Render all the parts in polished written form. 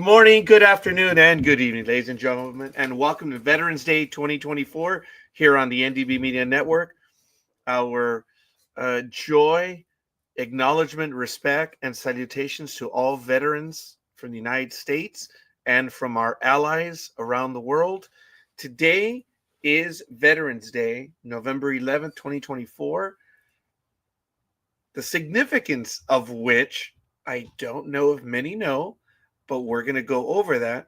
morning, good afternoon, and good evening, ladies and gentlemen, and welcome to Veterans Day 2024 here on the NDB Media Network. Our joy, acknowledgement, respect, and salutations to all veterans from the United States and from our allies around the world. Today is Veterans Day, November 11th, 2024, the significance of which I don't know if many know, but we're going to go over that.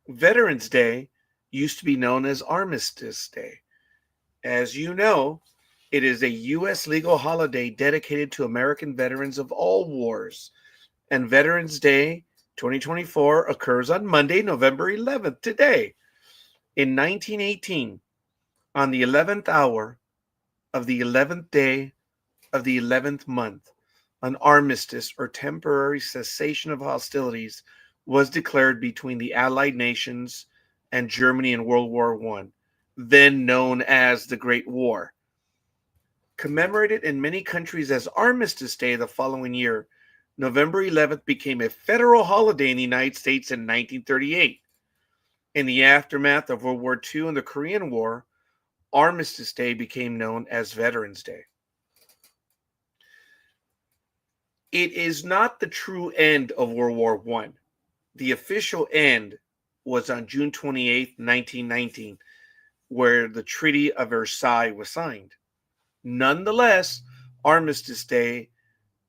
Veterans Day used to be known as Armistice Day. As you know, it is a U.S. legal holiday dedicated to American veterans of all wars. And Veterans Day 2024 occurs on Monday, November 11th, today. In 1918, on the 11th hour of the 11th day of the 11th month, an armistice or temporary cessation of hostilities was declared between the Allied nations and Germany in World War I, then known as the Great War. Commemorated in many countries as Armistice Day the following year, November 11th became a federal holiday in the United States in 1938. In the aftermath of World War II and the Korean War, Armistice Day became known as Veterans Day. It is not the true end of World War I. The official end was on June 28, 1919, where the Treaty of Versailles was signed. Nonetheless, Armistice Day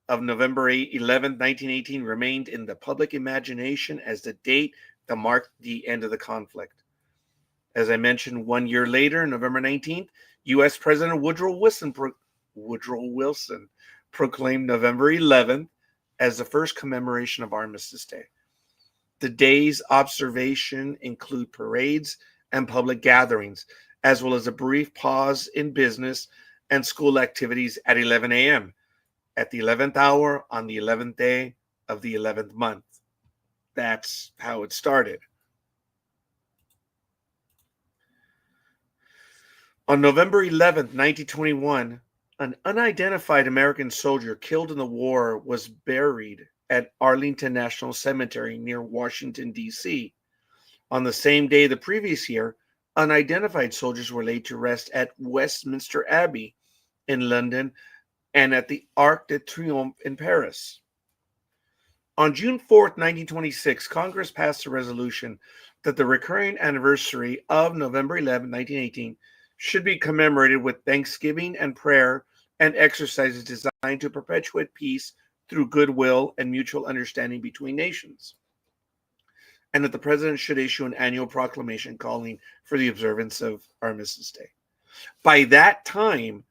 of November 11, 1918 remained in the public imagination as the date that marked the end of the conflict. As I mentioned, 1 year later, November 19th, U.S. President Woodrow Wilson proclaimed November 11th as the first commemoration of Armistice Day. The day's observation include parades and public gatherings, as well as a brief pause in business and school activities at 11 a.m. at the 11th hour on the 11th day of the 11th month. That's how it started. On November 11th, 1921, an unidentified American soldier killed in the war was buried at Arlington National Cemetery near Washington, D.C. On the same day the previous year, unidentified soldiers were laid to rest at Westminster Abbey in London and at the Arc de Triomphe in Paris. On June 4th, 1926, Congress passed a resolution that the recurring anniversary of November 11, 1918 should be commemorated with thanksgiving and prayer and exercises designed to perpetuate peace through goodwill and mutual understanding between nations, and that the president should issue an annual proclamation calling for the observance of Armistice Day. By that time,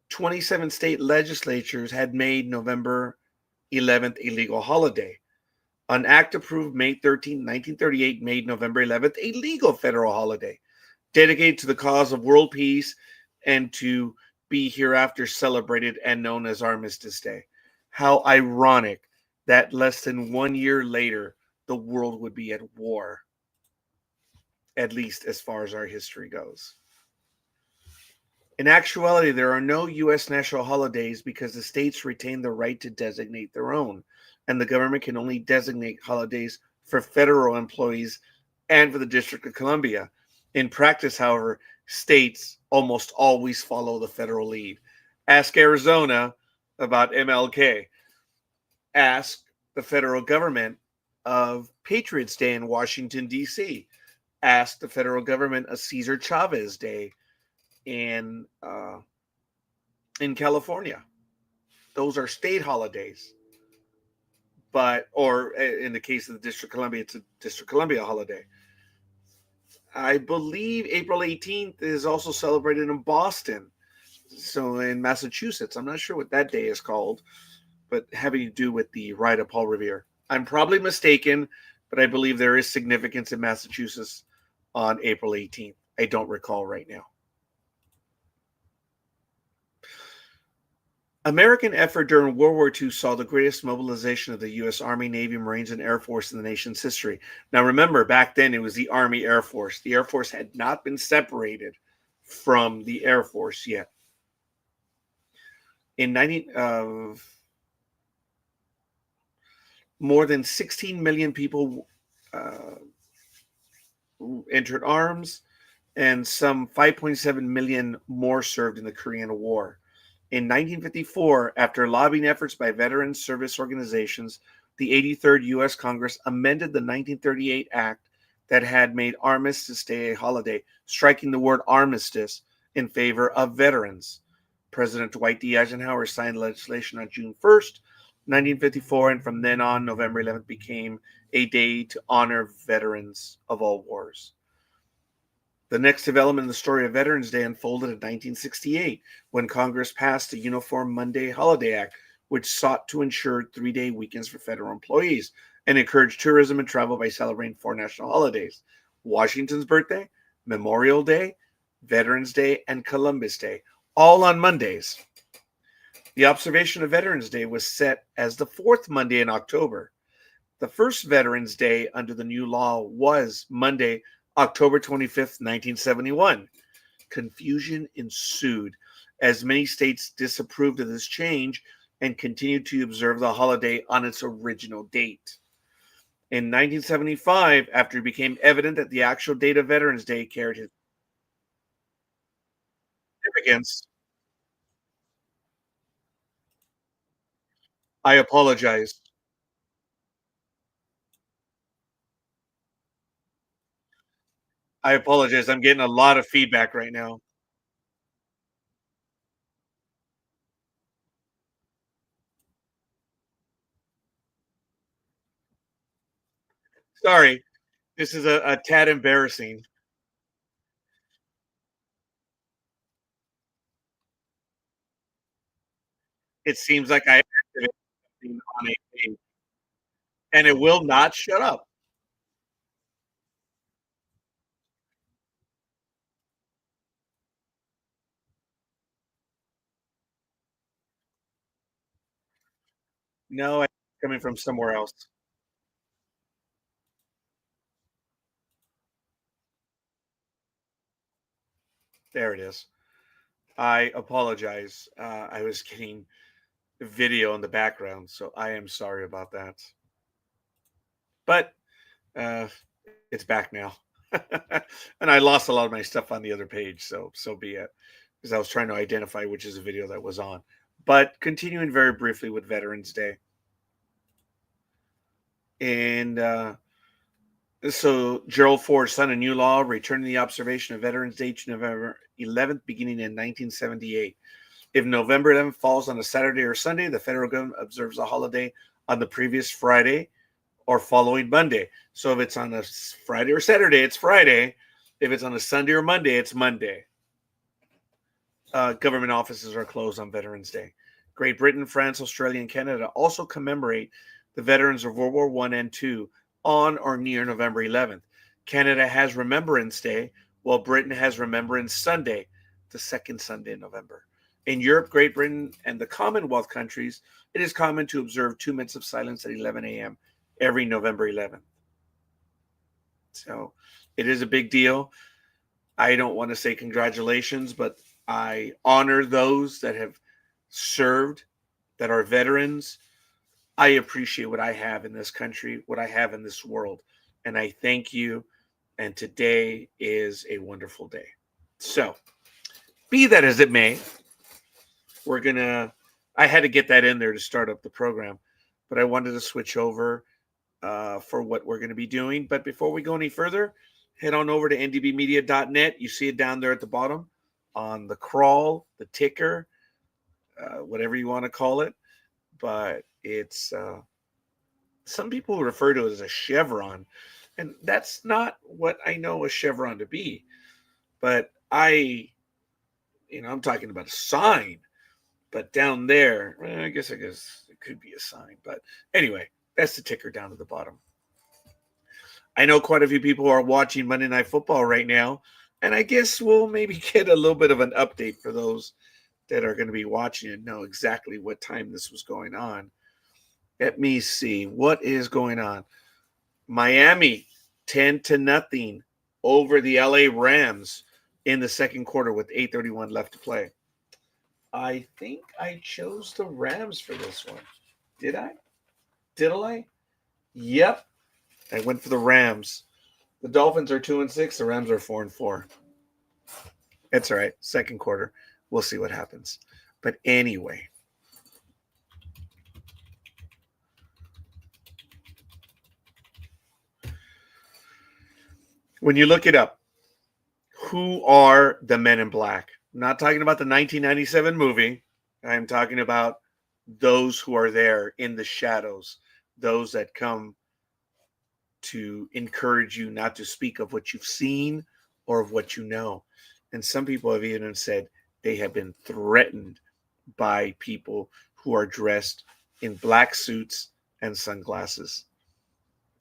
27 state legislatures had made November 11th a legal holiday. An act approved May 13, 1938 made November 11th a legal federal holiday, dedicated to the cause of world peace and to be hereafter celebrated and known as Armistice Day. How ironic that less than 1 year later, the world would be at war, at least as far as our history goes. In actuality, there are no U.S. national holidays because the states retain the right to designate their own, and the government can only designate holidays for federal employees and for the District of Columbia. In practice, however, states almost always follow the federal lead. Ask Arizona about MLK. Ask the federal government of Patriots Day in Washington, D.C. Ask the federal government of Cesar Chavez Day in California. Those are state holidays. Or in the case of the District of Columbia, it's a District of Columbia holiday. I believe April 18th is also celebrated in Boston. So in Massachusetts, I'm not sure what that day is called, but having to do with the ride of Paul Revere. I'm probably mistaken, but I believe there is significance in Massachusetts on April 18th. I don't recall right now. American effort during World War II saw the greatest mobilization of the U.S. Army, Navy, Marines, and Air Force in the nation's history. Now, remember, back then it was the Army Air Force. The Air Force had not been separated from the Air Force yet. In more than 16 million people uh, entered arms, and some 5.7 million more served in the Korean War. In 1954, after lobbying efforts by veteran service organizations, the 83rd U.S. Congress amended the 1938 Act that had made Armistice Day a holiday, striking the word armistice in favor of veterans. President Dwight D. Eisenhower signed legislation on June 1st, 1954, and from then on, November 11th became a day to honor veterans of all wars. The next development in the story of Veterans Day unfolded in 1968 when Congress passed the Uniform Monday Holiday Act, which sought to ensure 3-day weekends for federal employees and encourage tourism and travel by celebrating 4 national holidays: Washington's birthday, Memorial Day, Veterans Day, and Columbus Day, all on Mondays. The observation of Veterans Day was set as the 4th Monday in October. The first Veterans Day under the new law was Monday, October 25th, 1971. Confusion ensued as many states disapproved of this change and continued to observe the holiday on its original date. In 1975, after it became evident that the actual date of Veterans Day carried his significance, I apologize. I apologize. I'm getting a lot of feedback right now. Sorry. This is a tad embarrassing. It seems like I activated something on a page, and it will not shut up. No, it's coming from somewhere else. There it is. I apologize. I was getting video in the background, so I am sorry about that. But uh, it's back now. And I lost a lot of my stuff on the other page, so be it. Because I was trying to identify which is the video that was on. But continuing very briefly with Veterans Day. And so Gerald Ford signed a new law returning the observation of Veterans Day to November 11th, beginning in 1978. If November 11th falls on a Saturday or Sunday, the federal government observes a holiday on the previous Friday or following Monday. So if it's on a Friday or Saturday, it's Friday. If it's on a Sunday or Monday, it's Monday. Government offices are closed on Veterans Day. Great Britain, France, Australia, and Canada also commemorate the veterans of World War I and II on or near November 11th. Canada has Remembrance Day, while Britain has Remembrance Sunday, the second Sunday in November. In Europe, Great Britain, and the Commonwealth countries, it is common to observe 2 minutes of silence at 11 a.m. every November 11th. So it is a big deal. I don't want to say congratulations, but I honor those that have served, that are veterans. I appreciate what I have in this country, what I have in this world, and I thank you. And today is a wonderful day. So, be that as it may, we're gonna. I had to get that in there to start up the program, but I wanted to switch over for what we're going to be doing. But before we go any further, head on over to ndbmedia.net. You see it down there at the bottom on the crawl, the ticker, whatever you want to call it. But it's some people refer to it as a chevron, and that's not what I know a chevron to be. But I'm talking about a sign. But down there, I guess it could be a sign. But anyway, that's the ticker down at the bottom. I know quite a few people are watching Monday Night Football right now, and I guess we'll maybe get a little bit of an update for those that are going to be watching and know exactly what time this was going on. Let me see what is going on. Miami 10-0 over the LA Rams in the second quarter with 8:31 left to play. I think I chose the Rams for this one. Did I? Did I? Yep. I went for the Rams. The Dolphins are 2-6. The Rams are 4-4. It's all right. Second quarter. We'll see what happens. But anyway. When you look it up, who are the Men in Black? I'm not talking about the 1997 movie. I'm talking about those who are there in the shadows, those that come to encourage you not to speak of what you've seen or of what you know. And some people have even said they have been threatened by people who are dressed in black suits and sunglasses.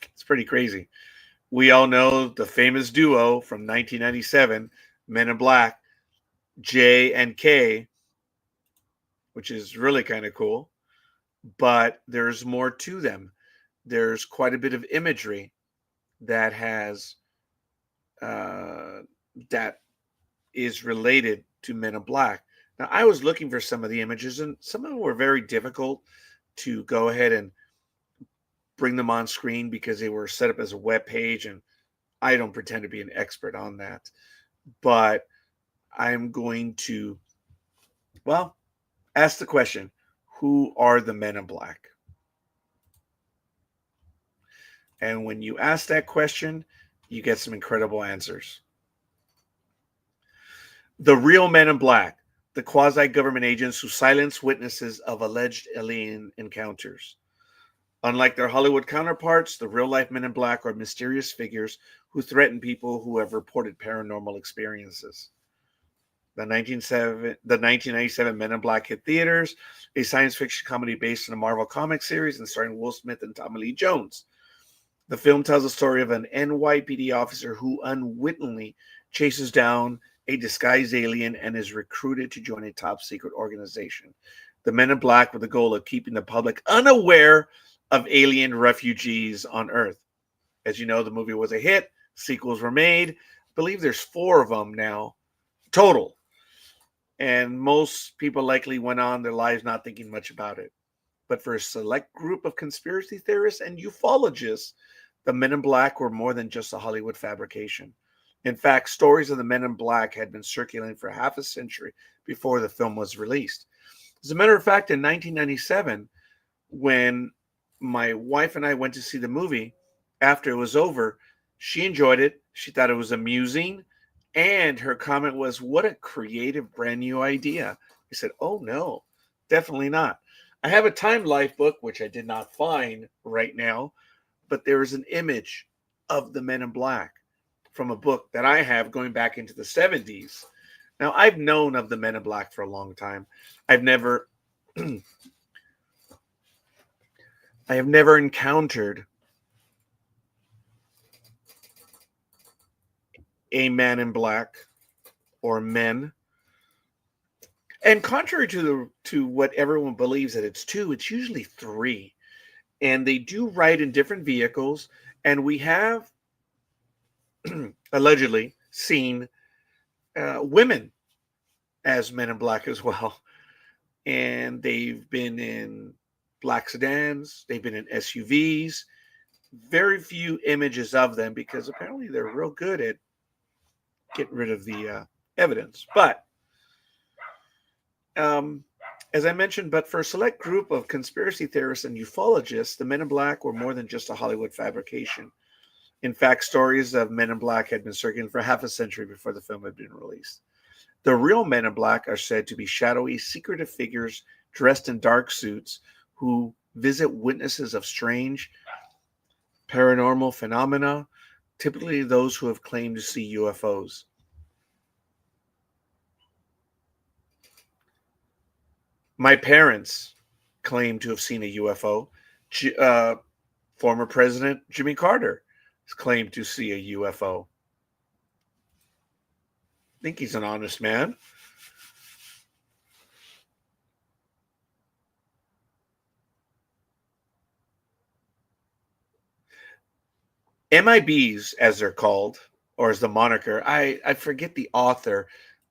It's pretty crazy. We all know the famous duo from 1997, Men in Black, J and K, which is really kind of cool. But there's more to them. There's quite a bit of imagery that has that is related to Men in Black. Now, I was looking for some of the images, and some of them were very difficult to go ahead and bring them on screen because they were set up as a web page, and I don't pretend to be an expert on that. But I'm going to, well, ask the question, who are the Men in Black? And when you ask that question, you get some incredible answers. The real Men in Black, the quasi-government agents who silence witnesses of alleged alien encounters. Unlike their Hollywood counterparts, the real-life Men in Black are mysterious figures who threaten people who have reported paranormal experiences. The 1997 Men in Black hit theaters, a science fiction comedy based on a Marvel comic series and starring Will Smith and Tommy Lee Jones. The film tells the story of an NYPD officer who unwittingly chases down a disguised alien and is recruited to join a top secret organization. The Men in Black with the goal of keeping the public unaware of alien refugees on Earth. As you know, the movie was a hit. Sequels were made. I believe there's 4 of them now, total. And most people likely went on their lives not thinking much about it. But for a select group of conspiracy theorists and ufologists, the Men in Black were more than just a Hollywood fabrication. In fact, stories of the Men in Black had been circulating for half a century before the film was released. As a matter of fact, in 1997, when my wife and I went to see the movie, after it was over, she enjoyed it. She thought it was amusing. And her comment was, "What a creative, brand new idea." I said, "Oh, no, definitely not." I have a Time Life book, which I did not find right now, but there is an image of the Men in Black from a book that I have going back into the 70s. Now, I've known of the Men in Black for a long time. I've never I have never encountered a man in black or men. And contrary to what everyone believes that it's 2, it's usually 3. And they do ride in different vehicles. And we have allegedly seen women as Men in Black as well. And they've been in black sedans. They've been in SUVs. Very few images of them because apparently they're real good at getting rid of the evidence. But as I mentioned, but for a select group of conspiracy theorists and ufologists, the Men in Black were more than just a Hollywood fabrication. In fact, stories of Men in Black had been circulating for half a century before the film had been released. The real Men in Black are said to be shadowy, secretive figures dressed in dark suits who visit witnesses of strange paranormal phenomena, typically those who have claimed to see UFOs. My parents claim to have seen a UFO. Former President Jimmy Carter has claimed to see a UFO. I think he's an honest man. MIBs, as they're called, or as the moniker, I forget the author.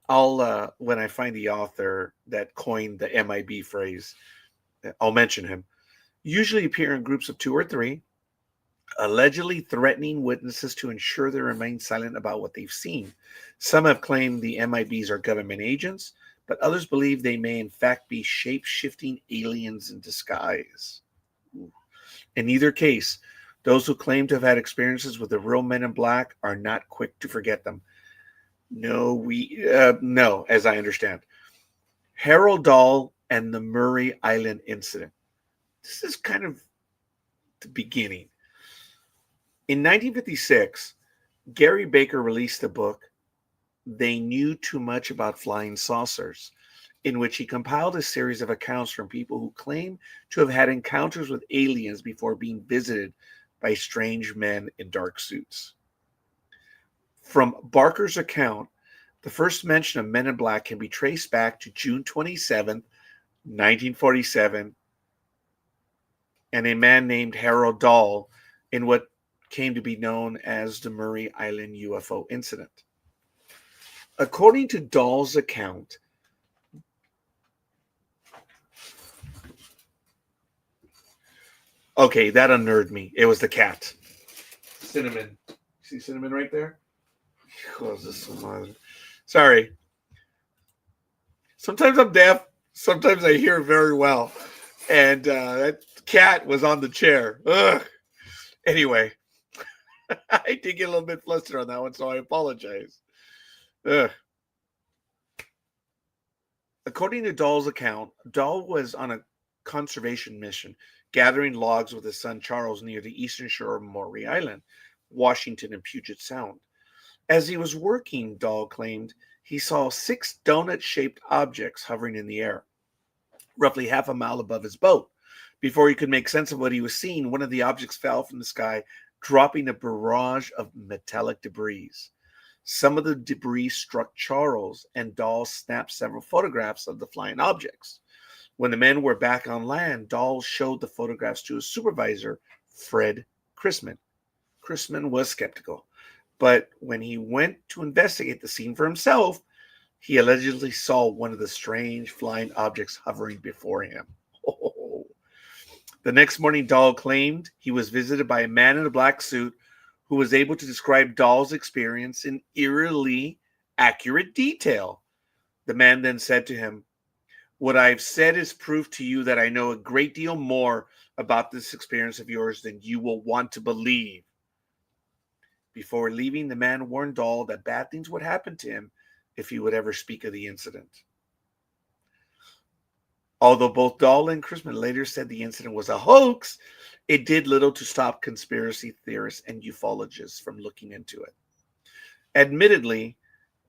I'll when I find the author that coined the MIB phrase, I'll mention him. Usually appear in groups of 2 or 3. allegedly threatening witnesses to ensure they remain silent about what they've seen. Some have claimed the MIBs are government agents, but others believe they may in fact be shape-shifting aliens in disguise. In either case, those who claim to have had experiences with the real Men in Black are not quick to forget them. No, as I understand. Harold Dahl and the Murray Island incident. This is kind of the beginning. In 1956, Gary Baker released the book They Knew Too Much About Flying Saucers, in which he compiled a series of accounts from people who claim to have had encounters with aliens before being visited by strange men in dark suits. From Barker's account, the first mention of Men in Black can be traced back to June 27th, 1947, and a man named Harold Dahl in what came to be known as the Murray Island UFO incident. According to Dahl's account, okay, that unnerved me. It was the cat. Cinnamon. See Cinnamon right there? Oh, this is so loud. Sorry. Sometimes I'm deaf. Sometimes I hear very well. And that cat was on the chair. Ugh. Anyway, I did get a little bit flustered on that one, so I apologize. Ugh. According to Dahl's account, Dahl was on a conservation mission, gathering logs with his son Charles near the eastern shore of Maury Island, Washington and Puget Sound. As he was working, Dahl claimed he saw 6 donut-shaped objects hovering in the air, roughly half a mile above his boat. Before he could make sense of what he was seeing, one of the objects fell from the sky, dropping a barrage of metallic debris. Some of the debris struck Charles, and Dahl snapped several photographs of the flying objects. When the men were back on land, Dahl showed the photographs to his supervisor, Fred Chrisman. Chrisman was skeptical, but when he went to investigate the scene for himself, he allegedly saw one of the strange flying objects hovering before him. Oh. The next morning, Dahl claimed he was visited by a man in a black suit who was able to describe Dahl's experience in eerily accurate detail. The man then said to him, "What I've said is proof to you that I know a great deal more about this experience of yours than you will want to believe." Before leaving, the man warned Dahl that bad things would happen to him if he would ever speak of the incident. Although both Dahl and Chrisman later said the incident was a hoax, it did little to stop conspiracy theorists and ufologists from looking into it. Admittedly,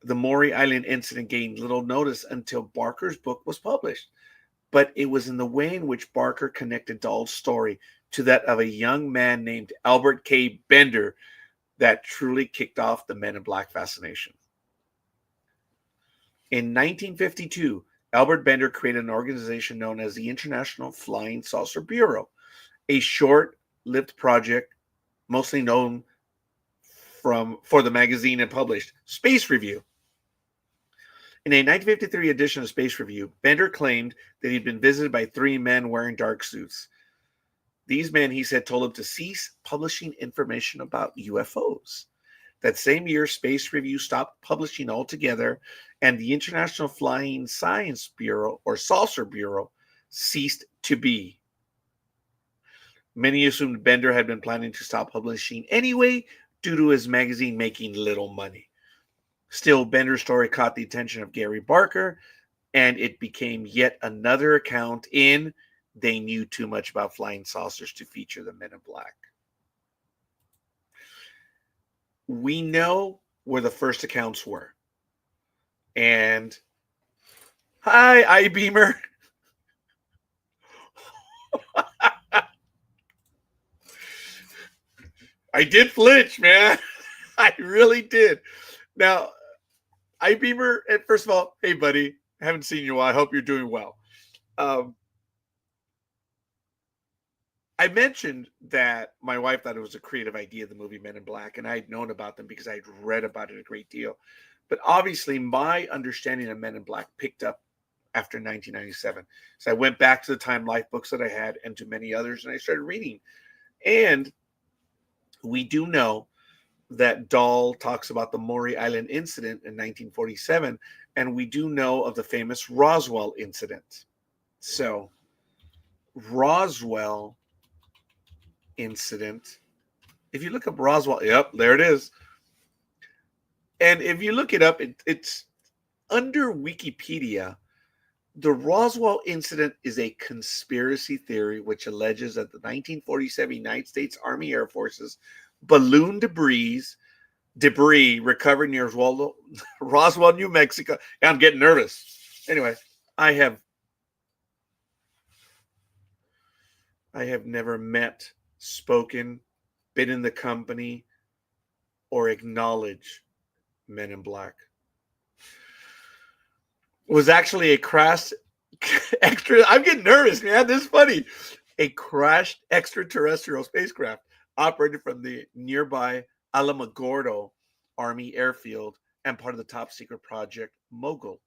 the Maury Island incident gained little notice until Barker's book was published, but it was in the way in which Barker connected Dahl's story to that of a young man named Albert K. Bender that truly kicked off the Men in Black fascination. In 1952, Albert Bender created an organization known as the International Flying Saucer Bureau, a short-lived project mostly known for the magazine and published Space Review. In a 1953 edition of Space Review, Bender claimed that he'd been visited by 3 men wearing dark suits. These men, he said, told him to cease publishing information about UFOs. That same year, Space Review stopped publishing altogether, and the International Flying Science Bureau, or Saucer Bureau, ceased to be. Many assumed Bender had been planning to stop publishing anyway due to his magazine making little money. Still, Bender's story caught the attention of Gary Barker, and it became yet another account in They Knew Too Much About Flying Saucers to feature the Men in Black. We know where the first accounts were. And hi, iBeamer. I did flinch, man. I really did. Now, iBeamer, first of all, hey, buddy. I haven't seen you in a while. I hope you're doing well. I mentioned that my wife thought it was a creative idea, the movie Men in Black, and I had known about them because I had read about it a great deal. But obviously, my understanding of Men in Black picked up after 1997. So I went back to the Time Life books that I had and to many others, and I started reading. And We do know that Dahl talks about the Maury Island incident in 1947, and we do know of the famous Roswell incident. So, Roswell incident, if you look up Roswell, yep, there it is. And if you look it up, it's under Wikipedia. The Roswell incident is a conspiracy theory which alleges that the 1947 United States Army Air Force's balloon debris recovered near Roswell, New Mexico. I'm getting nervous. Anyway, I have never met, spoken, been in the company, or acknowledged Men in Black. It was actually a crashed extra. I'm getting nervous, man. This is funny. A crashed extraterrestrial spacecraft operated from the nearby Alamogordo Army Airfield and part of the top secret project Mogul.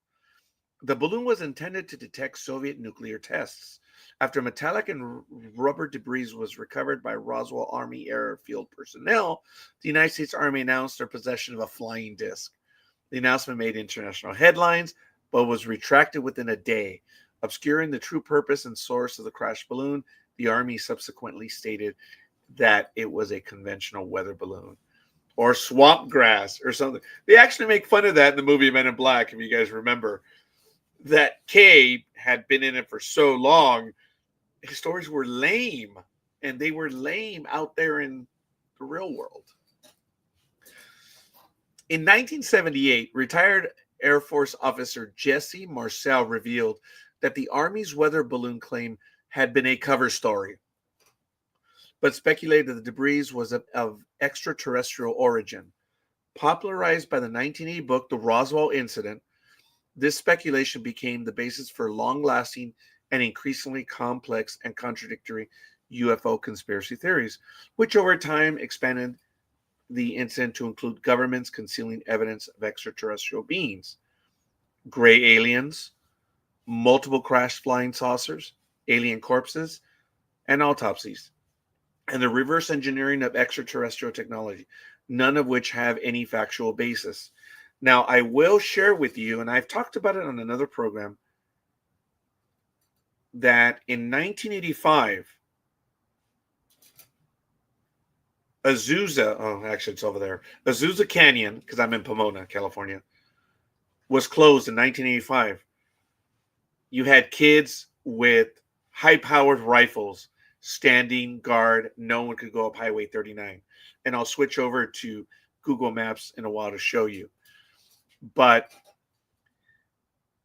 The balloon was intended to detect Soviet nuclear tests. After metallic and rubber debris was recovered by Roswell Army Airfield personnel, the United States Army announced their possession of a flying disc. The announcement made international headlines, but was retracted within a day. Obscuring the true purpose and source of the crashed balloon, the Army subsequently stated that it was a conventional weather balloon or swamp grass or something. They actually make fun of that in the movie Men in Black, if you guys remember. That Kay had been in it for so long, his stories were lame, and they were lame out there in the real world. In 1978, retired Air Force officer Jesse Marcel revealed that the Army's weather balloon claim had been a cover story, but speculated that the debris was of extraterrestrial origin. Popularized by the 1980 book The Roswell Incident, this speculation became the basis for long-lasting and increasingly complex and contradictory UFO conspiracy theories, which over time expanded the incident to include governments concealing evidence of extraterrestrial beings, gray aliens, multiple crashed flying saucers, alien corpses, and autopsies, and the reverse engineering of extraterrestrial technology, none of which have any factual basis. Now, I will share with you, and I've talked about it on another program, that in 1985, it's over there. Azusa Canyon, because I'm in Pomona, California, was closed in 1985. You had kids with high-powered rifles standing guard. No one could go up Highway 39. And I'll switch over to Google Maps in a while to show you. But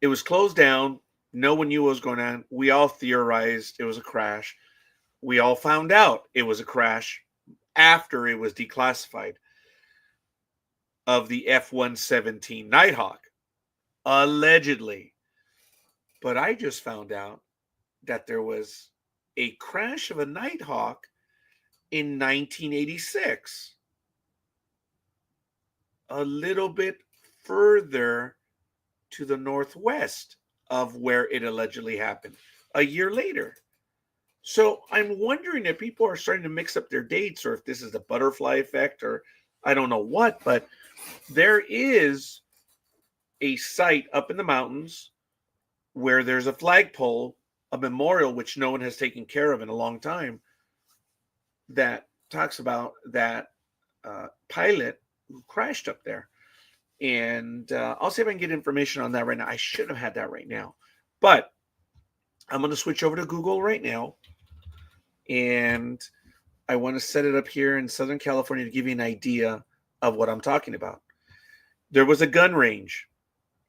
it was closed down. No one knew what was going on. We all theorized it was a crash. We all found out it was a crash after it was declassified of the F-117 Nighthawk, allegedly. But I just found out that there was a crash of a Nighthawk in 1986. A little bit further to the northwest of where it allegedly happened, a year later. So I'm wondering if people are starting to mix up their dates, or if this is the butterfly effect, or I don't know what, but there is a site up in the mountains where there's a flagpole, a memorial, which no one has taken care of in a long time, that talks about that pilot who crashed up there. And I'll see if I can get information on that right now. I should have had that right now. But I'm going to switch over to Google right now. And I want to set it up here in Southern California to give you an idea of what I'm talking about. There was a gun range.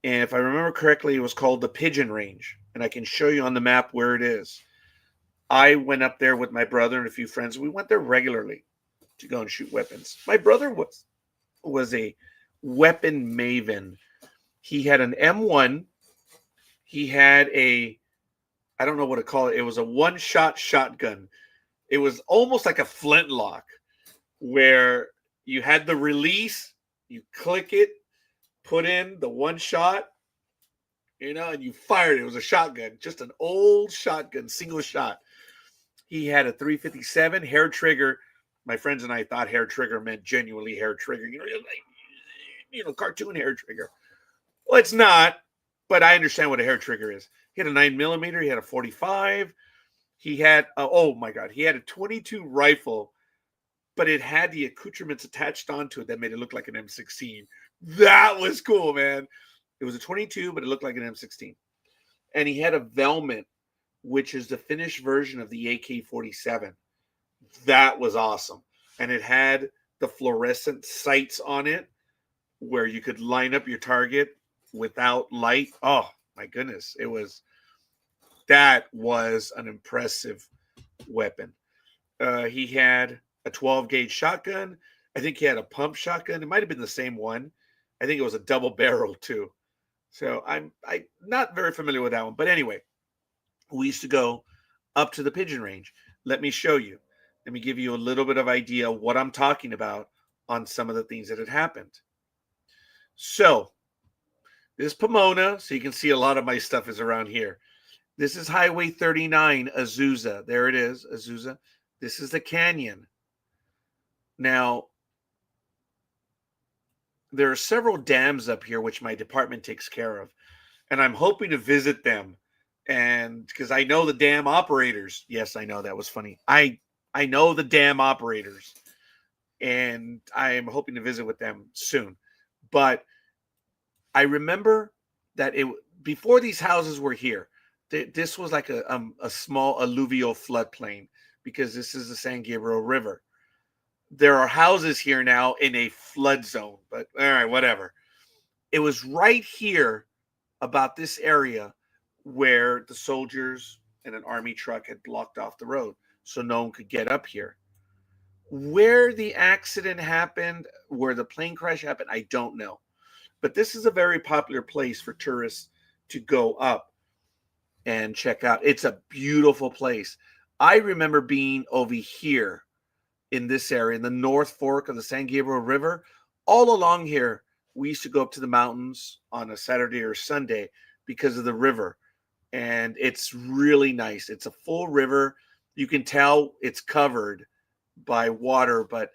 And if I remember correctly, it was called the Pigeon Range. And I can show you on the map where it is. I went up there with my brother and a few friends. We went there regularly to go and shoot weapons. My brother was a weapon maven. He had an M1. He had I don't know what to call it. It was a one-shot shotgun. It was almost like a flintlock, where you had the release, you click it, put in the one shot, and you fired it. It was a shotgun, just an old shotgun, single shot. He had a 357 hair trigger. my friends and I thought hair trigger meant genuinely hair trigger. Cartoon hair trigger. Well, it's not, but I understand what a hair trigger is. He had a 9mm. He had a 45. He had, oh my God, he had a 22 rifle, but it had the accoutrements attached onto it that made it look like an M16. That was cool, man. It was a 22, but it looked like an M16. And he had a Velmet, which is the finished version of the AK-47. That was awesome. And it had the fluorescent sights on it where you could line up your target without light. Oh, my goodness. That was an impressive weapon. He had a 12-gauge shotgun. I think he had a pump shotgun. It might have been the same one. I think it was a double barrel too. So I'm not very familiar with that one. But anyway, we used to go up to the pigeon range. Let me show you. Let me give you a little bit of idea what I'm talking about on some of the things that had happened. So this is Pomona. So you can see a lot of my stuff is around here. This is Highway 39, Azusa. There it is, Azusa. This is the canyon. Now, there are several dams up here which my department takes care of, and I'm hoping to visit them. And because I know the dam operators. Yes, I know that was funny. I know the dam operators, and I am hoping to visit with them soon. But I remember that before these houses were here, this was like a small alluvial floodplain because this is the San Gabriel River. There are houses here now in a flood zone, but all right, whatever. It was right here about this area where the soldiers and an army truck had blocked off the road so no one could get up here. Where the accident happened, where the plane crash happened, I don't know. But this is a very popular place for tourists to go up and check out. It's a beautiful place. I remember being over here in this area, in the North Fork of the San Gabriel River. All along here, we used to go up to the mountains on a Saturday or Sunday because of the river. And it's really nice. It's a full river. You can tell it's covered by water, but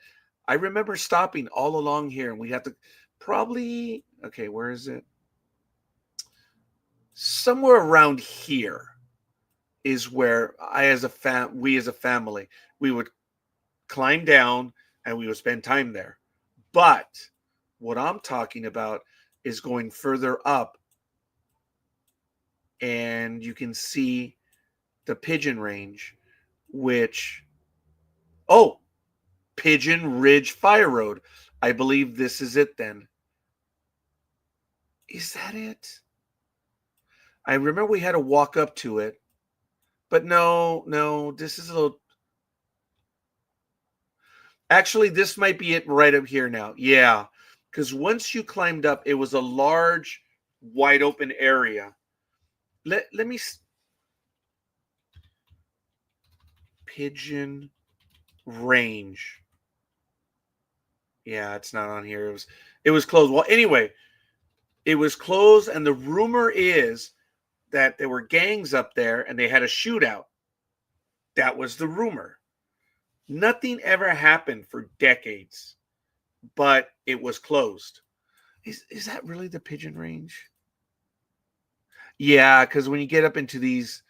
I remember stopping all along here, and we have to probably, okay, where is it? Somewhere around here is where we as a family, we would climb down and we would spend time there. But what I'm talking about is going further up, and you can see the Pigeon Range, Pigeon Ridge Fire Road. I believe this is it then. Is that it? I remember we had to walk up to it, but no, this is a little. Actually, this might be it right up here now. Yeah, because once you climbed up, it was a large, wide open area. Let me. Pigeon Range. Yeah, it's not on here. It was closed. Well, anyway, it was closed, and the rumor is that there were gangs up there and they had a shootout. That was the rumor. Nothing ever happened for decades, but it was closed. Is that really the Pigeon Range? Yeah, because when you get up into these,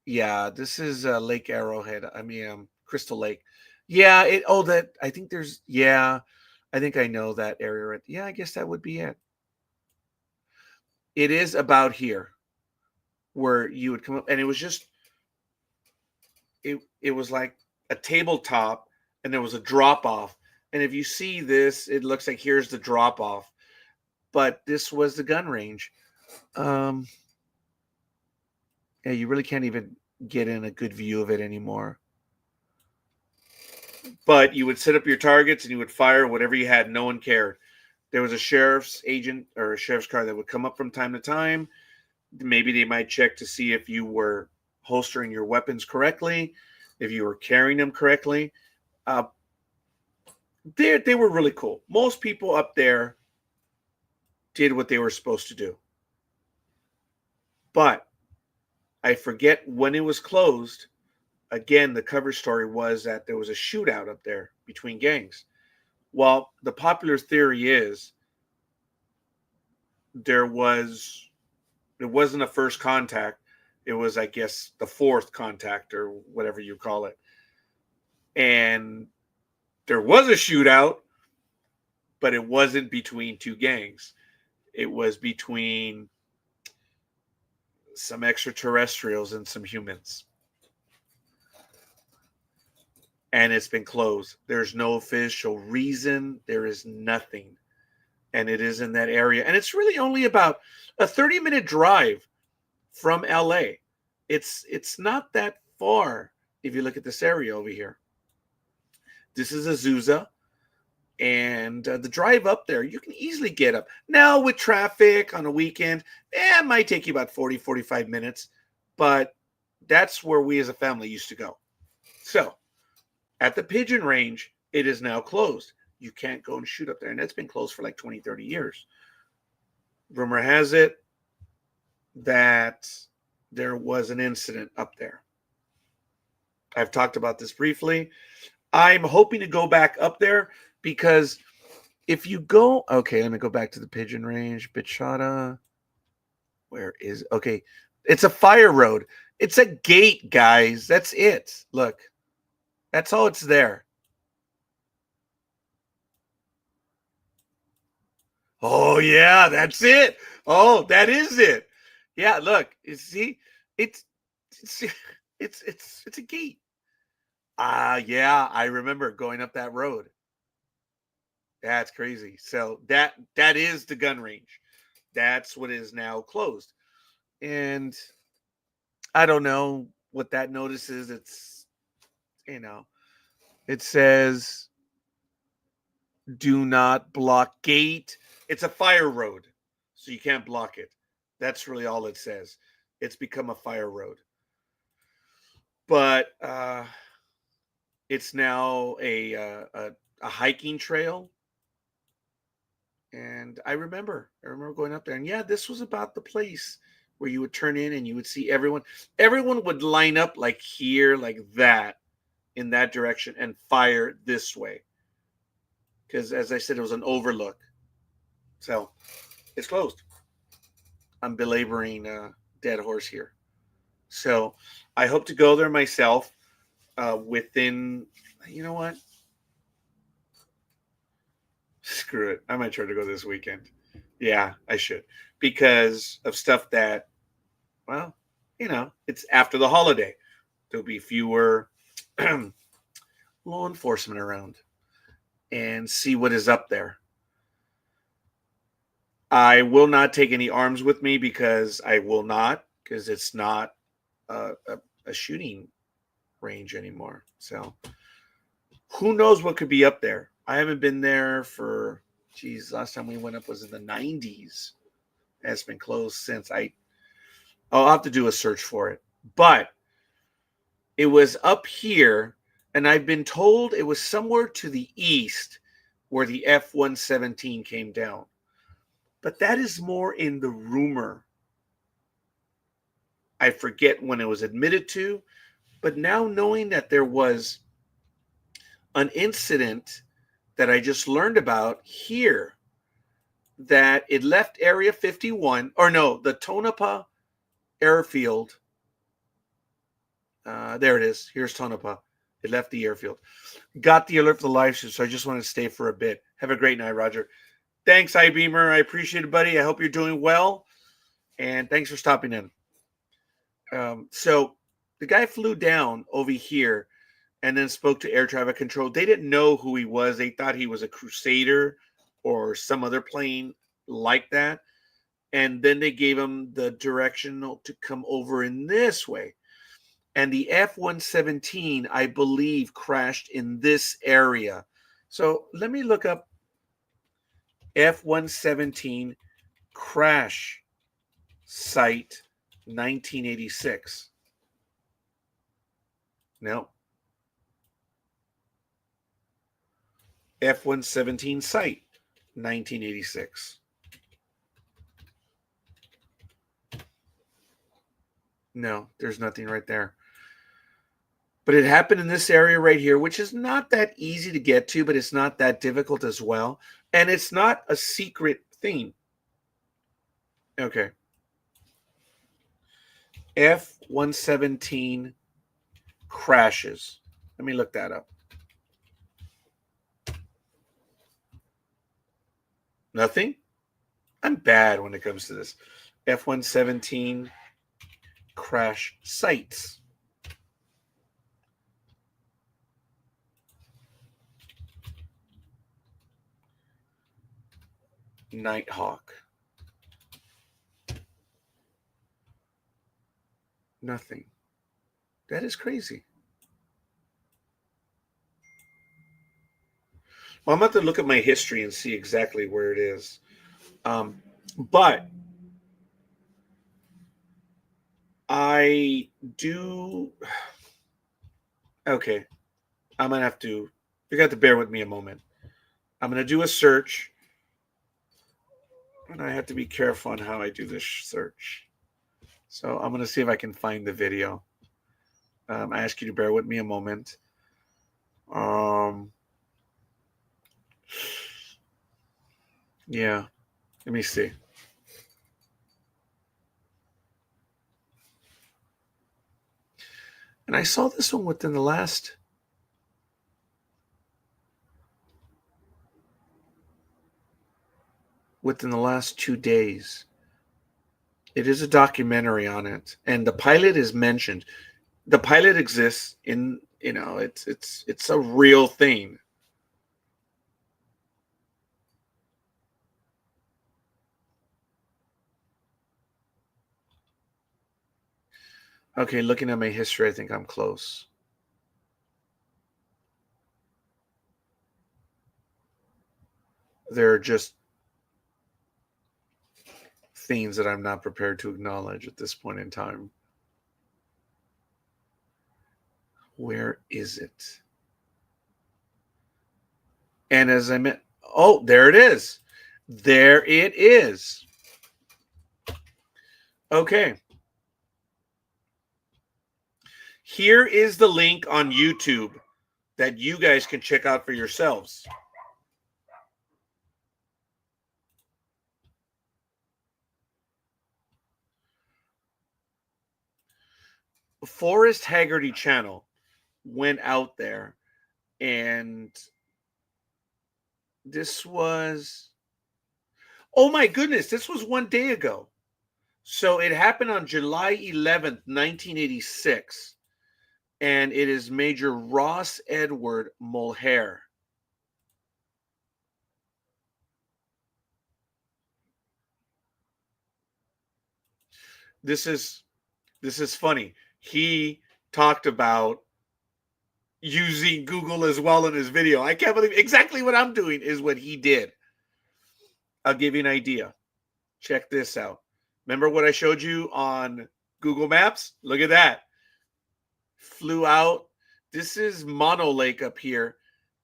yeah, this is Lake Arrowhead. I mean, Crystal Lake. Yeah, I think I think I know that area. Right? Yeah, I guess that would be it. It is about here where you would come up, and it was just, it was like a tabletop, and there was a drop off. And if you see this, it looks like here's the drop off, but this was the gun range. Yeah, you really can't even get in a good view of it anymore. But you would set up your targets and you would fire whatever you had. No one cared. There was a sheriff's agent or a sheriff's car that would come up from time to time. Maybe they might check to see if you were holstering your weapons correctly, if you were carrying them correctly. They were really cool. Most people up there did what they were supposed to do. But I forget when it was closed, again, the cover story was that there was a shootout up there between gangs. Well, the popular theory is there was it wasn't a first contact. It was, I guess, the fourth contact or whatever you call it. And there was a shootout, but it wasn't between two gangs. It was between some extraterrestrials and some humans. And it's been closed. There's no official reason. There is nothing. And it is in that area. And it's really only about a 30-minute drive from LA. It's not that far if you look at this area over here. This is Azusa. And the drive up there, you can easily get up. Now with traffic on a weekend, it might take you about 40, 45 minutes. But that's where we as a family used to go. So at the Pigeon Range, it is now closed. You can't go and shoot up there. And it's been closed for like 20, 30 years. Rumor has it that there was an incident up there. I've talked about this briefly. I'm hoping to go back up there because if you go, okay, let me go back to the Pigeon Range, Bichada. Where is, okay, it's a fire road. It's a gate, guys. That's it. Look, that's all it's there. Oh, yeah, that's it. Oh, that is it. Yeah, look, you see, it's it's a gate. Yeah, I remember going up that road. That's crazy. So that is the gun range. That's what is now closed. And I don't know what that notice is. It's, it says do not block gate. It's a fire road, so you can't block it. That's really all it says. It's become a fire road. But it's now a hiking trail. And I remember going up there. And yeah, this was about the place where you would turn in and you would see everyone. Everyone would line up like here, like that, in that direction, and fire this way. Because as I said, it was an overlook. So it's closed. I'm belaboring a dead horse here. So I hope to go there myself within, you know what? Screw it. I might try to go this weekend. Yeah, I should. Because of stuff that, well, it's after the holiday. There'll be fewer law enforcement around and see what is up there. I will not take any arms with me because it's not a shooting range anymore. So who knows what could be up there? I haven't been there for, last time we went up was in the 90s. It's been closed since. I'll have to do a search for it. But it was up here, and I've been told it was somewhere to the east where the F-117 came down. But that is more in the rumor. I forget when it was admitted to, but now knowing that there was an incident that I just learned about here, that it left Area 51, or no, the Tonopah airfield. There it is. Here's Tonopah. It left the airfield. Got the alert for the live show, so I just want to stay for a bit. Have a great night, Roger. Thanks, iBeamer. I appreciate it, buddy. I hope you're doing well. And thanks for stopping in. So the guy flew down over here and then spoke to air traffic control. They didn't know who he was. They thought he was a Crusader or some other plane like that. And then they gave him the direction to come over in this way. And the F-117, I believe, crashed in this area. So let me look up F-117 crash site 1986. No. F-117 site 1986. No, there's nothing right there. But it happened in this area right here, which is not that easy to get to, but it's not that difficult as well. And it's not a secret thing. Okay. F-117 crashes. Let me look that up. Nothing? I'm bad when it comes to this. F-117 crash sites. Nighthawk. Nothing. That is crazy. Well, I'm going to have to look at my history and see exactly where it is. But I do. Okay. I'm going to have to. You got to bear with me a moment. I'm going to do a search. And I have to be careful on how I do this search. So I'm going to see if I can find the video. I ask you to bear with me a moment. Yeah. Let me see. And I saw this one within the last 2 days. It is a documentary on it, and the pilot is mentioned. The pilot exists in, it's a real thing. Okay, looking at my history, I think I'm close. There are just things that I'm not prepared to acknowledge at this point in time. Where is it? And as I meant, oh, there it is. There it is. Okay. Here is the link on YouTube that you guys can check out for yourselves. Forrest Haggerty channel went out there, and this was, oh my goodness, this was 1 day ago. So it happened on July 11th, 1986, and it is Major Ross Edward Mulhare. This is funny. He talked about using Google as well in his video. I can't believe exactly what I'm doing is what he did. I'll give you an idea. Check this out. Remember what I showed you on Google Maps? Look at that. Flew out. This is Mono Lake up here.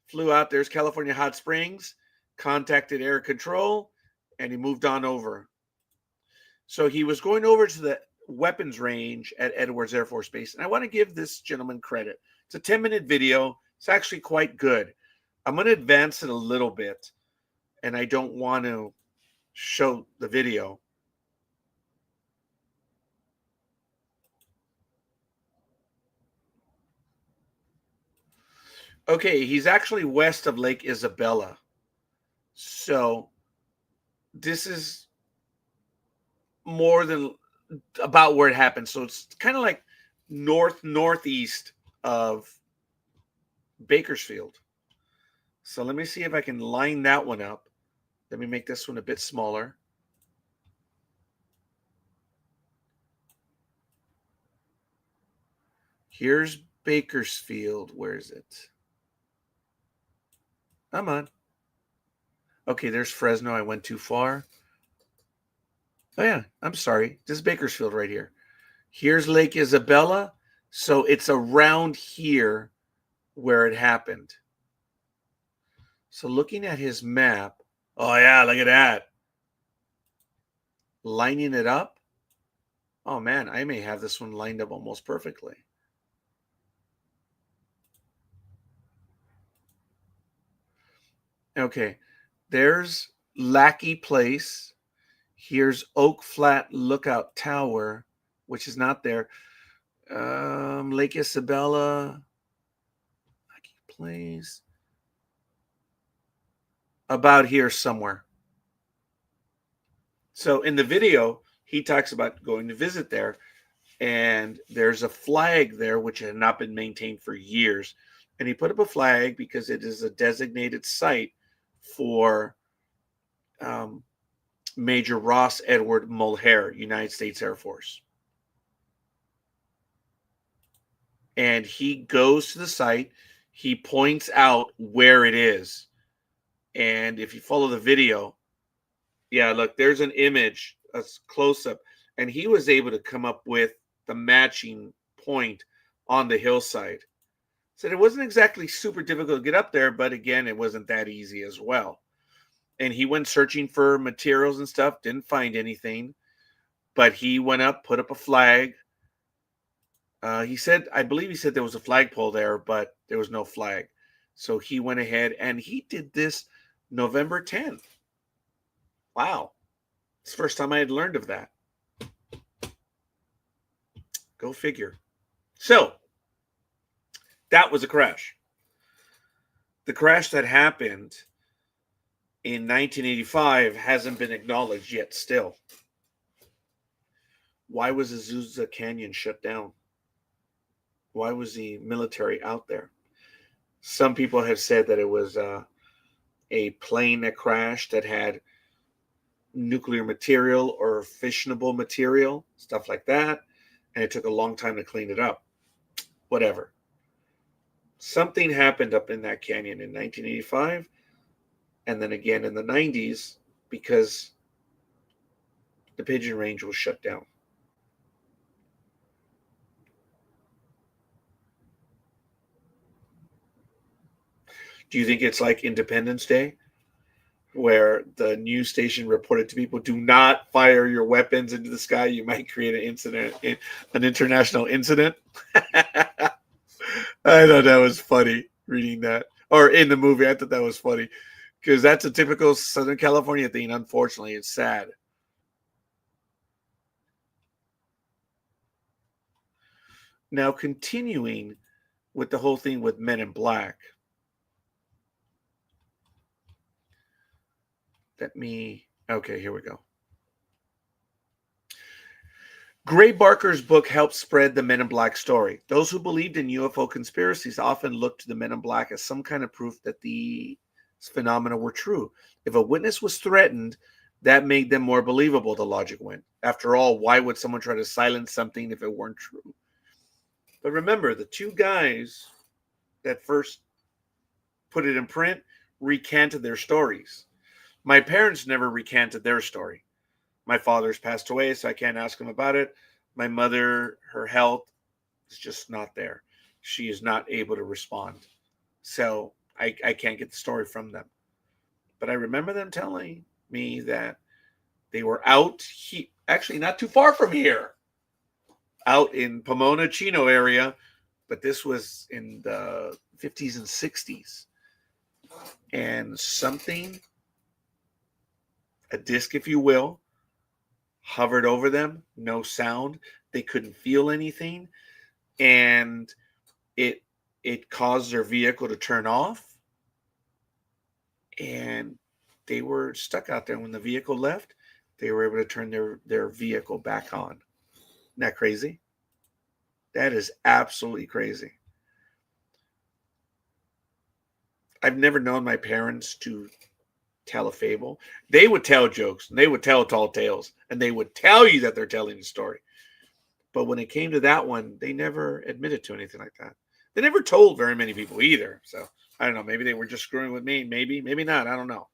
Flew out. There's California Hot Springs. Contacted air control, and he moved on over. So he was going over to the weapons range at Edwards Air Force Base. And I want to give this gentleman credit. It's a 10-minute video. It's actually quite good. I'm going to advance it a little bit, and I don't want to show the video. Okay, he's actually west of Lake Isabella. So this is more than about where it happened. So it's kind of like northeast of Bakersfield. So let me see if I can line that one up. Let me make this one a bit smaller. Here's Bakersfield. Where is it? Come on. Okay, there's Fresno. I went too far. Oh, yeah. I'm sorry. This is Bakersfield right here. Here's Lake Isabella. So it's around here where it happened. So looking at his map. Oh, yeah. Look at that. Lining it up. Oh, man. I may have this one lined up almost perfectly. Okay, there's Lackey Place. Here's Oak Flat Lookout Tower, which is not there. Lake Isabella, Lackey Place, about here somewhere. So in the video, he talks about going to visit there, and there's a flag there which had not been maintained for years. And he put up a flag because it is a designated site for um, Major Ross Edward Mulhare, United States Air Force. And he goes to the site, he points out where it is. And if you follow the video, yeah, look, there's an image, a close up, and he was able to come up with the matching point on the hillside. Said it wasn't exactly super difficult to get up there, but again, it wasn't that easy as well. And he went searching for materials and stuff, didn't find anything, but he went up, put up a flag. He said, I believe he said there was a flagpole there, but there was no flag. So he went ahead and he did this November 10th. Wow. It's the first time I had learned of that. Go figure. So that was a crash. The crash that happened in 1985 hasn't been acknowledged yet still. Why was Azusa Canyon shut down? Why was the military out there? Some people have said that it was a plane that crashed that had nuclear material or fissionable material, stuff like that, and it took a long time to clean it up. Whatever. Something happened up in that canyon in 1985 and then again in the 90s because the Pigeon Range was shut down. Do you think it's like Independence Day, where the news station reported to people, do not fire your weapons into the sky, you might create an international incident? I thought that was funny reading that, or in the movie. I thought that was funny because that's a typical Southern California thing. Unfortunately, it's sad. Now, continuing with the whole thing with Men in Black, okay, here we go. Gray Barker's book helped spread the Men in Black story. Those who believed in UFO conspiracies often looked to the Men in Black as some kind of proof that the phenomena were true. If a witness was threatened, that made them more believable, the logic went. After all, why would someone try to silence something if it weren't true? But remember, the two guys that first put it in print recanted their stories. My parents never recanted their story. My father's passed away, so I can't ask him about it. My mother, her health is just not there. She is not able to respond. So I can't get the story from them. But I remember them telling me that they were out, actually not too far from here, out in Pomona, Chino area, but this was in the 50s and 60s. And something, a disc, if you will, hovered over them, no sound. They couldn't feel anything. And it caused their vehicle to turn off. And they were stuck out there. When the vehicle left, they were able to turn their vehicle back on. Isn't that crazy? That is absolutely crazy. I've never known my parents to tell a fable. They would tell jokes and they would tell tall tales and they would tell you that they're telling a story. But when it came to that one, they never admitted to anything like that. They never told very many people either. So I don't know. Maybe they were just screwing with me. Maybe not. I don't know.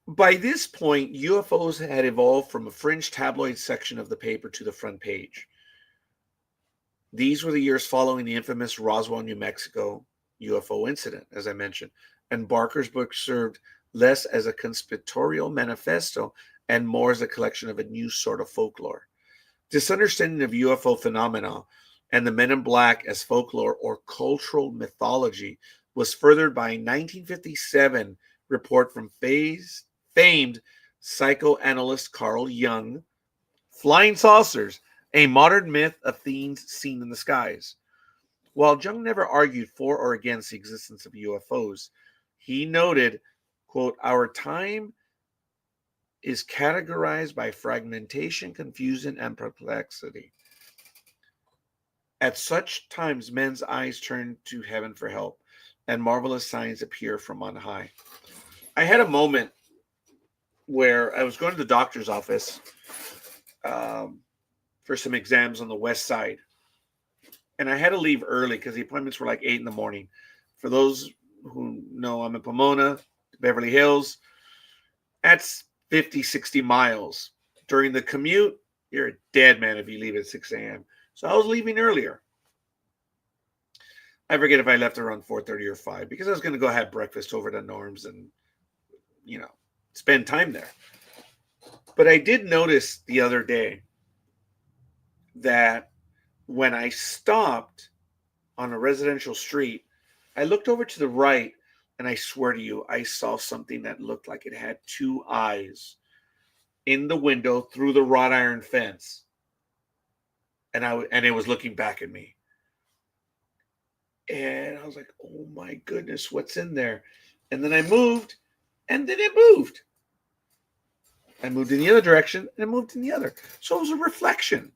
By this point, UFOs had evolved from a fringe tabloid section of the paper to the front page. These were the years following the infamous Roswell, New Mexico UFO incident, as I mentioned, and Barker's book served less as a conspiratorial manifesto and more as a collection of a new sort of folklore. This understanding of UFO phenomena and the Men in Black as folklore or cultural mythology was furthered by a 1957 report from famed psychoanalyst Carl Jung, Flying Saucers, a modern myth of things seen in the skies. While Jung never argued for or against the existence of UFOs, he noted, quote, "Our time is categorized by fragmentation, confusion, and perplexity. At such times, men's eyes turn to heaven for help, and marvelous signs appear from on high." I had a moment where I was going to the doctor's office for some exams on the west side, and I had to leave early because the appointments were like 8 in the morning. For those who know, I'm in Pomona, Beverly Hills. That's 50, 60 miles. During the commute, you're a dead man if you leave at 6 a.m. So I was leaving earlier. I forget if I left around 4:30 or 5 because I was going to go have breakfast over at Norm's and, spend time there. But I did notice the other day that when I stopped on a residential street, I looked over to the right, and I swear to you, I saw something that looked like it had two eyes in the window through the wrought iron fence, and it was looking back at me. And I was like, "Oh my goodness, what's in there?" And then I moved, and then it moved. I moved in the other direction, and it moved in the other. So it was a reflection.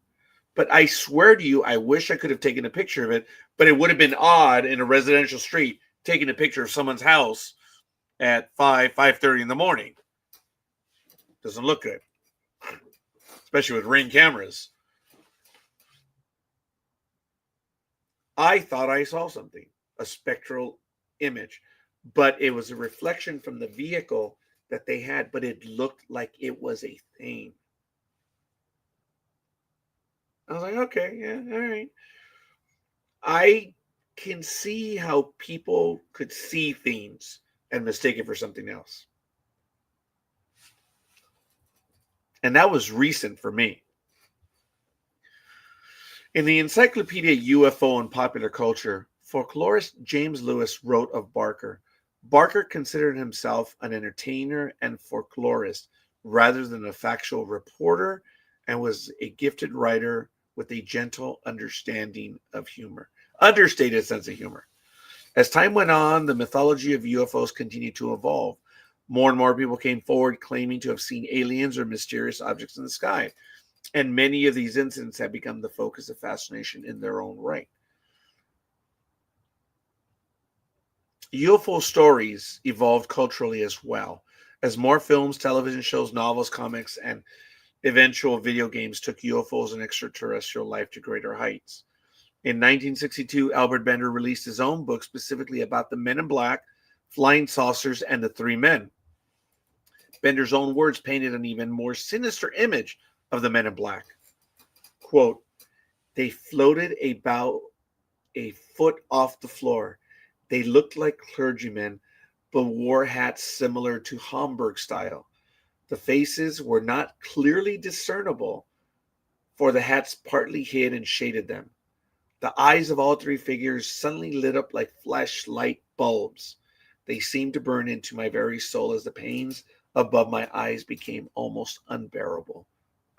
But I swear to you, I wish I could have taken a picture of it, but it would have been odd in a residential street taking a picture of someone's house at 5:30 in the morning. Doesn't look good, especially with Ring cameras. I thought I saw something, a spectral image, but it was a reflection from the vehicle that they had, but it looked like it was a thing. I was like, okay, yeah, all right. I can see how people could see things and mistake it for something else. And that was recent for me. In the Encyclopedia UFO and Popular Culture, folklorist James Lewis wrote of Barker. Barker considered himself an entertainer and folklorist rather than a factual reporter, and was a gifted writer with a gentle understanding of humor. Understated sense of humor. As time went on, the mythology of UFOs continued to evolve. More and more people came forward claiming to have seen aliens or mysterious objects in the sky. And many of these incidents have become the focus of fascination in their own right. UFO stories evolved culturally as well, as more films, television shows, novels, comics, and eventual video games took UFOs and extraterrestrial life to greater heights. In 1962, Albert Bender released his own book specifically about the Men in Black, flying saucers, and the three men. Bender's own words painted an even more sinister image of the Men in Black. Quote, "They floated about a foot off the floor. They looked like clergymen, but wore hats similar to Homburg style. The faces were not clearly discernible, for the hats partly hid and shaded them. The eyes of all three figures suddenly lit up like flashlight bulbs. They seemed to burn into my very soul as the pains above my eyes became almost unbearable."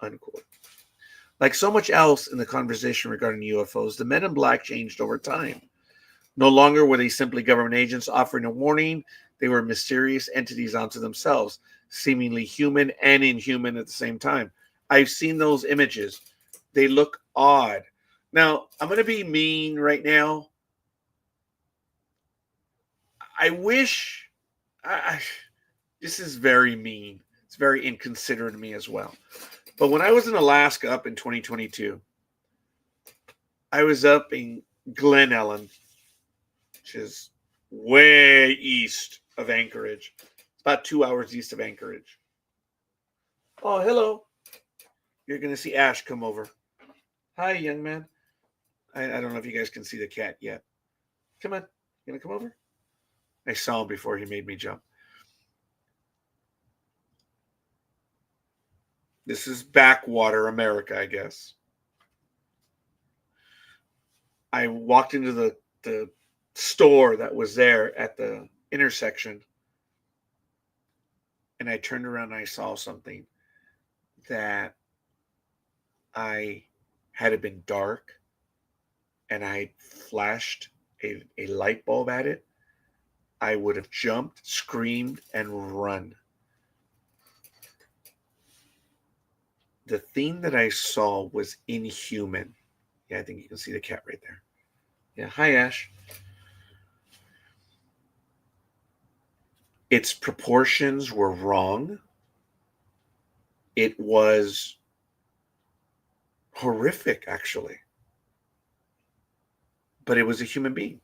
Unquote. Like so much else in the conversation regarding UFOs, the Men in Black changed over time. No longer were they simply government agents offering a warning. They were mysterious entities unto themselves, seemingly human and inhuman at the same time. I've seen those images. They look odd. Now, I'm going to be mean right now. I wish... this is very mean. It's very inconsiderate of me as well. But when I was in Alaska up in 2022, I was up in Glen Ellen, which is way east of Anchorage. It's about 2 hours east of Anchorage. Oh, hello. You're going to see Ash come over. Hi, young man. I don't know if you guys can see the cat yet. Come on. You going to come over? I saw him before he made me jump. This is backwater America, I guess. I walked into the store that was there at the intersection, and I turned around and I saw something that I had it been dark and I flashed a light bulb at it, I would have jumped, screamed, and run. The thing that I saw was inhuman. Yeah, I think you can see the cat right there. Yeah, hi, Ash. Its proportions were wrong. It was horrific, actually. But it was a human being.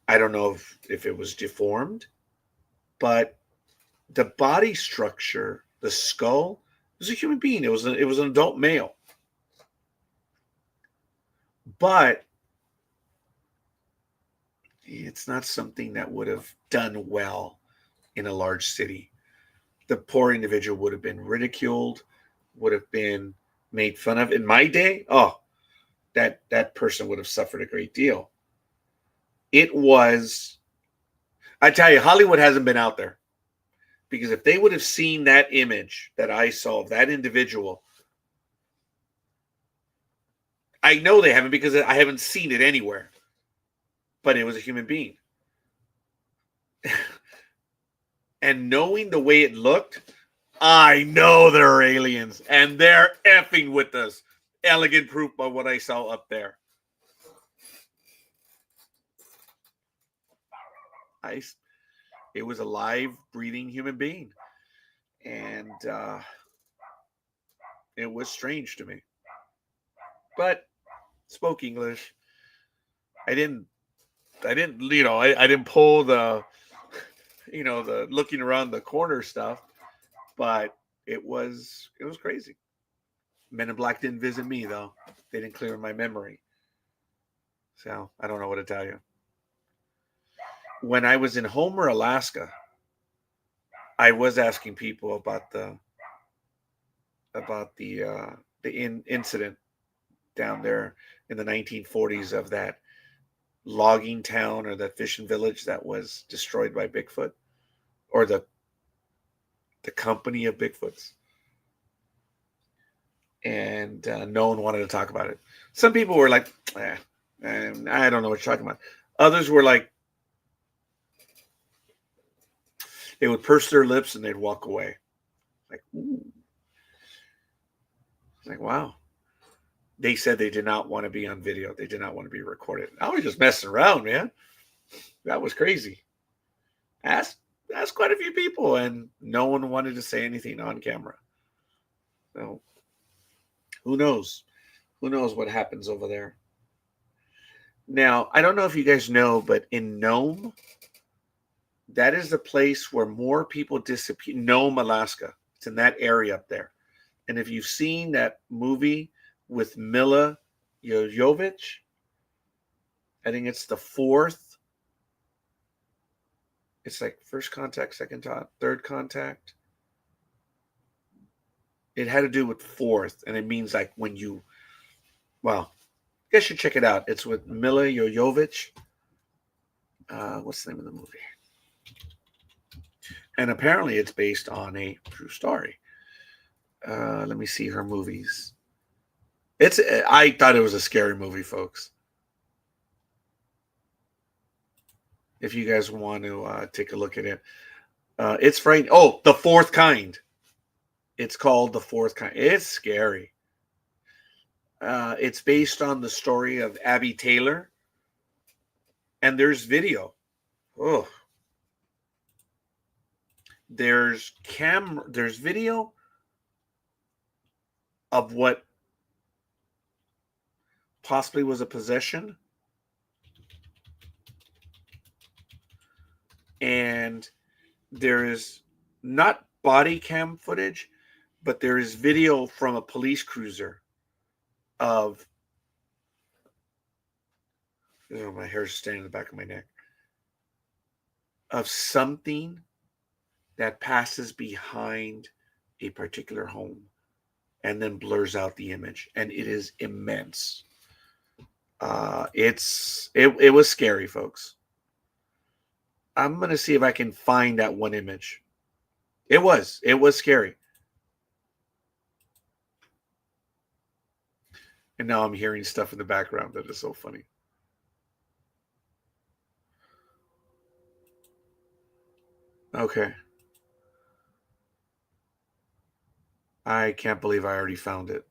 I don't know if it was deformed, but the body structure, the skull, was a human being. It was an adult male. But it's not something that would have done well in a large city. The poor individual would have been ridiculed, would have been made fun of. In my day, oh, that person would have suffered a great deal. It was, I tell you, Hollywood hasn't been out there, because if they would have seen that image that I saw of that individual, I know they haven't because I haven't seen it anywhere, but it was a human being. And knowing the way it looked, I know there are aliens and they're effing with us. Elegant proof by what I saw up there. It was a live, breathing human being. And it was strange to me. But spoke English. I didn't, I didn't pull the, the looking around the corner stuff, but it was crazy. Men in Black didn't visit me, though. They didn't clear my memory. So I don't know what to tell you. When I was in Homer, Alaska, I was asking people about the incident down there in the 1940s of that logging town or that fishing village that was destroyed by Bigfoot, or the company of Bigfoots. And no one wanted to talk about it. Some people were like, I don't know what you're talking about. Others were like, they would purse their lips and they'd walk away. Like, ooh. It's like, wow. They said they did not want to be on video. They did not want to be recorded. I was just messing around, man. That was crazy. Asked quite a few people, and no one wanted to say anything on camera. So, who knows? Who knows what happens over there? Now, I don't know if you guys know, but in Nome, that is the place where more people disappear. Nome, Alaska. It's in that area up there. And if you've seen that movie with Mila Jovovich, I think it's the fourth. It's like First Contact, Second Contact, Third Contact. It had to do with fourth, and it means like when you, well, I guess you should check it out. It's with Mila Jovovich. What's the name of the movie? And apparently it's based on a true story. Let me see her movies. I thought it was a scary movie, folks. If you guys want to take a look at it. It's frightening. Oh, The Fourth Kind. It's called The Fourth Kind. It's scary. It's based on the story of Abby Taylor. And there's video. Oh. There's video of what possibly was a possession. And there is not body cam footage, but there is video from a police cruiser of, my hair's standing in the back of my neck, of something that passes behind a particular home and then blurs out the image. And it is immense. It was scary, folks. I'm gonna see if I can find that one image. It was scary. And now I'm hearing stuff in the background that is so funny. Okay. I can't believe I already found it.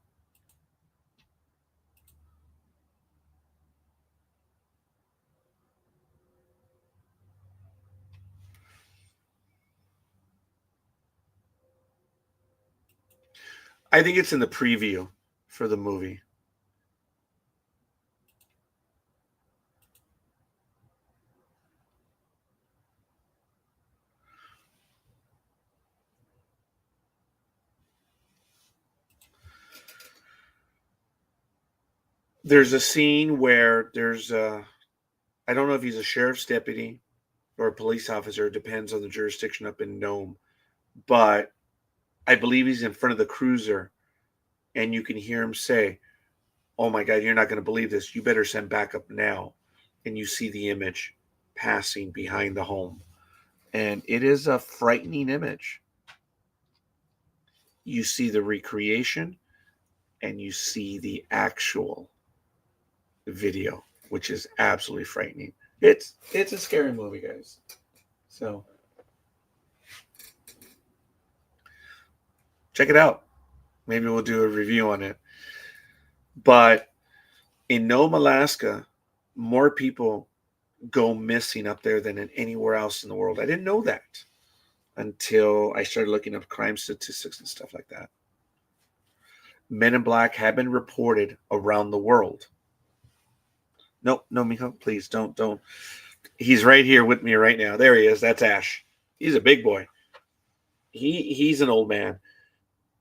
I think it's in the preview for the movie. There's a scene where there's I don't know if he's a sheriff's deputy or a police officer. It depends on the jurisdiction up in Nome. But I believe he's in front of the cruiser, and you can hear him say, "Oh my God, you're not going to believe this. You better send backup now." And you see the image passing behind the home. And it is a frightening image. You see the recreation and you see the actual video, which is absolutely frightening. It's a scary movie, guys. So check it out. Maybe we'll do a review on it. But in Nome, Alaska, more people go missing up there than in anywhere else in the world. I didn't know that until I started looking up crime statistics and stuff like that. Men in Black have been reported around the world. No, Miko, please don't. He's right here with me right now. There he is. That's Ash. He's a big boy. He's an old man.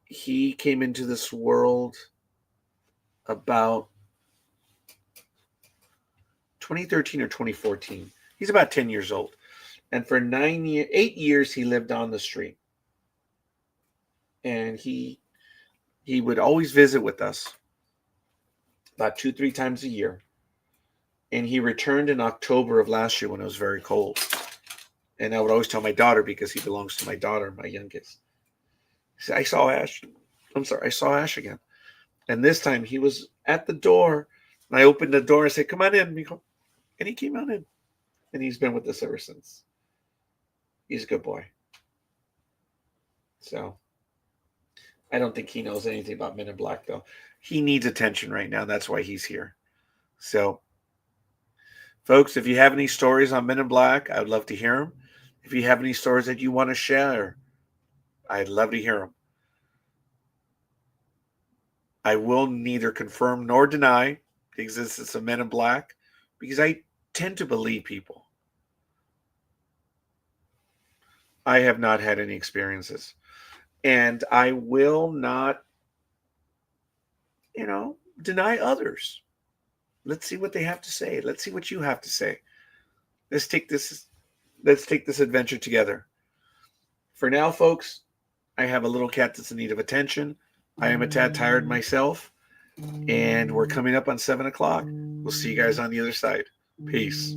He came into this world about 2013 or 2014. He's about 10 years old. And for 8 years, he lived on the street. And he would always visit with us about 2-3 times a year. And he returned in October of last year when it was very cold. And I would always tell my daughter, because he belongs to my daughter, my youngest. He said, I saw Ash again. And this time he was at the door. And I opened the door and said, come on in, Miko. And he came on in. And he's been with us ever since. He's a good boy. So I don't think he knows anything about Men in Black, though. He needs attention right now. That's why he's here. So, folks, if you have any stories on Men in Black, I would love to hear them. If you have any stories that you want to share, I'd love to hear them. I will neither confirm nor deny the existence of Men in Black because I tend to believe people. I have not had any experiences. And I will not, deny others. Let's see what they have to say. Let's see what you have to say. Let's take this adventure together. For now, folks, I have a little cat that's in need of attention. I am a tad tired myself. And we're coming up on 7 o'clock. We'll see you guys on the other side. Peace.